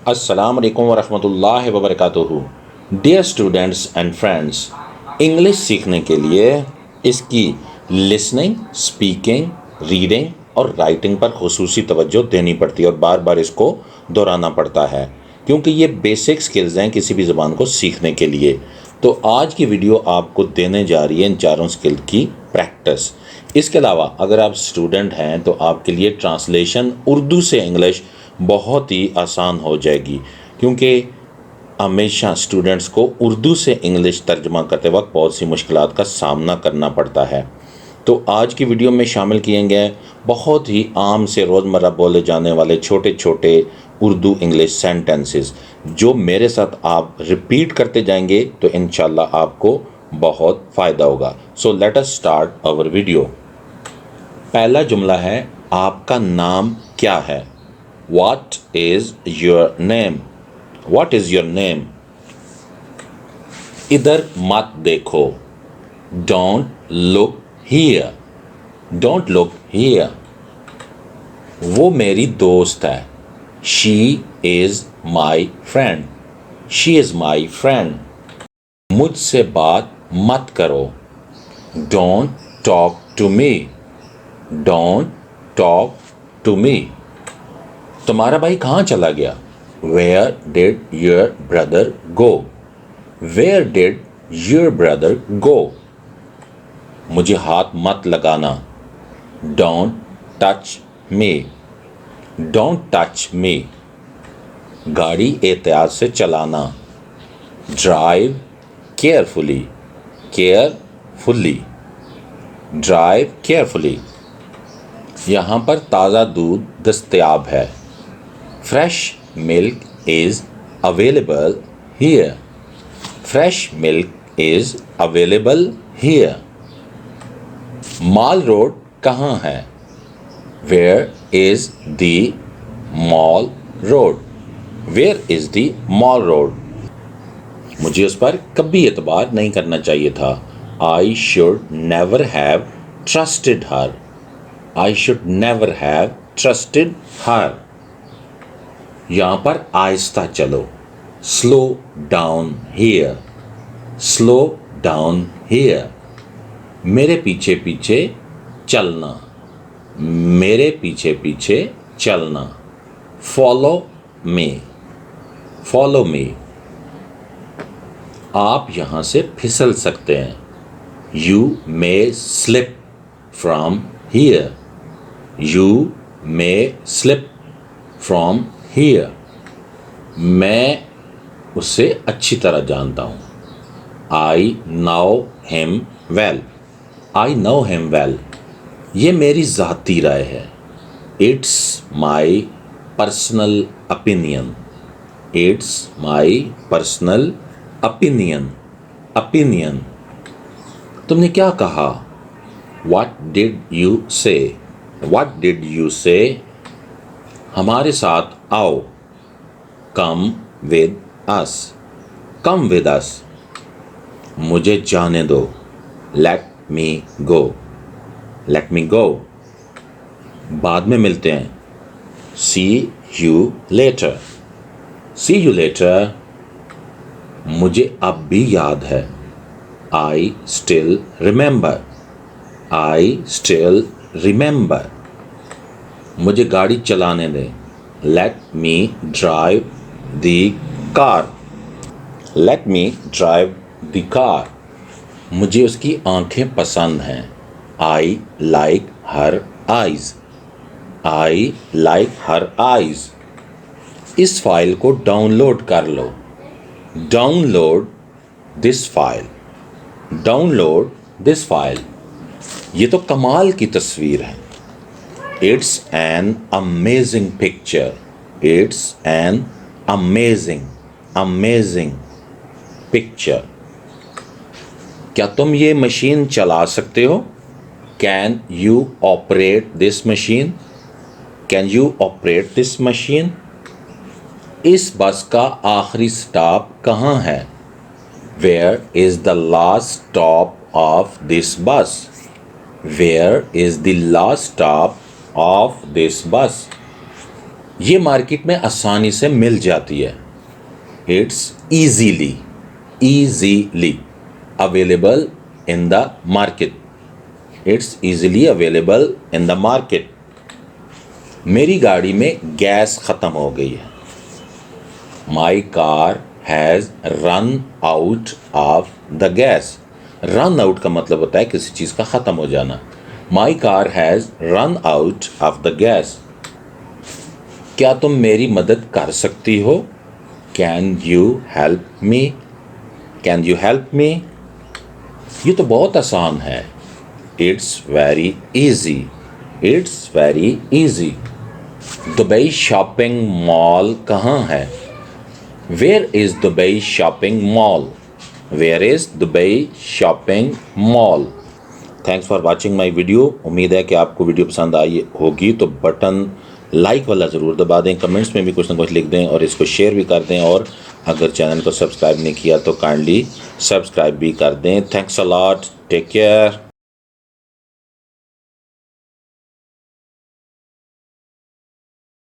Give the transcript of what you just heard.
अस्सलाम वालेकुम वरहमतुल्लाहि वबरकातुहू। Dear students and friends, English सीखने के लिए इसकी लिसनिंग, स्पीकिंग, रीडिंग और राइटिंग पर खुसूसी तवज्जो देनी पड़ती है और बार बार इसको दोहराना पड़ता है, क्योंकि ये बेसिक स्किल्स हैं किसी भी ज़बान को सीखने के लिए। तो आज की वीडियो आपको देने जा रही है इन चारों स्किल की प्रैक्टिस। इसके अलावा अगर आप स्टूडेंट हैं तो आपके लिए ट्रांसलेशन उर्दू से इंग्लिश बहुत ही आसान हो जाएगी, क्योंकि हमेशा स्टूडेंट्स को उर्दू से इंग्लिश तर्जमा करते वक्त बहुत सी मुश्किलात का सामना करना पड़ता है। तो आज की वीडियो में शामिल किए गए बहुत ही आम से रोज़मर्रा बोले जाने वाले छोटे छोटे उर्दू इंग्लिश सेंटेंसेस जो मेरे साथ आप रिपीट करते जाएंगे तो इंशाल्लाह आपको बहुत फ़ायदा होगा। So let us start our video. पहला जुमला है, आपका नाम क्या है? What is your name? What is your name? इधर मत देखो। Don't look here. Don't look here. वो मेरी दोस्त है। She is my friend. She is my friend. मुझसे बात मत करो। Don't talk to me. Don't talk to me. तुम्हारा भाई कहाँ चला गया? Where did your brother go? Where did your brother go? मुझे हाथ मत लगाना। Don't touch me. Don't touch me. गाड़ी एहतियात से चलाना। Drive carefully. Carefully. Drive carefully. यहाँ पर ताज़ा दूध दस्तयाब है। Fresh milk is available here. Fresh milk is available here. Mall Road कहाँ है? Where is the Mall Road? Where is the Mall Road? मुझे उस पर कभी एतबार नहीं करना चाहिए था। I should never have trusted her. I should never have trusted her. यहाँ पर आहिस्ता चलो। Slow down here. Slow down here. मेरे पीछे पीछे चलना। मेरे पीछे पीछे चलना। Follow me. Follow me. आप यहाँ से फिसल सकते हैं। You may slip from here. You may slip from here. मैं उसे अच्छी तरह जानता हूँ। I know him well. I know him well. ये मेरी ज़ाती राय है। It's my personal opinion. It's my personal opinion. Opinion. तुमने क्या कहा? What did you say? What did you say? हमारे साथ आओ। Come with us. Come with us. मुझे जाने दो। Let me go. Let me go. बाद में मिलते हैं। See you later. See you later. मुझे अब भी याद है। I still remember. I still remember. मुझे गाड़ी चलाने दें। Let me drive the car. Let me drive the car. मुझे उसकी आंखें पसंद हैं। I like her eyes. I like her eyes. इस फाइल को डाउनलोड कर लो। Download this file. Download this file. ये तो कमाल की तस्वीर है। It's an amazing picture. It's an amazing picture. क्या तुम ये मशीन चला सकते हो? Can you operate this machine? Can you operate this machine? इस बस का आखिरी स्टॉप कहाँ है? Where is the last stop of this bus? Where is the last stop of this bus? ये मार्केट में आसानी से मिल जाती है। It's easily available in the market. It's easily available in the market. मेरी गाड़ी में गैस ख़त्म हो गई है। माई car has run out of the gas. Run out का मतलब होता है किसी चीज़ का ख़त्म हो जाना। My car has run out of the gas. क्या तुम मेरी मदद कर सकती हो? Can you help me? Can you help me? ये तो बहुत आसान है। It's very easy. It's very easy. Dubai shopping mall कहाँ है? Where is Dubai shopping mall? Where is Dubai shopping mall? Thanks for watching my video. उम्मीद है कि आपको वीडियो पसंद आई होगी, तो बटन लाइक वाला ज़रूर दबा दें, कमेंट्स में भी कुछ ना कुछ लिख दें और इसको शेयर भी कर दें, और अगर चैनल को सब्सक्राइब नहीं किया तो काइंडली सब्सक्राइब भी कर दें। Thanks a lot, take care.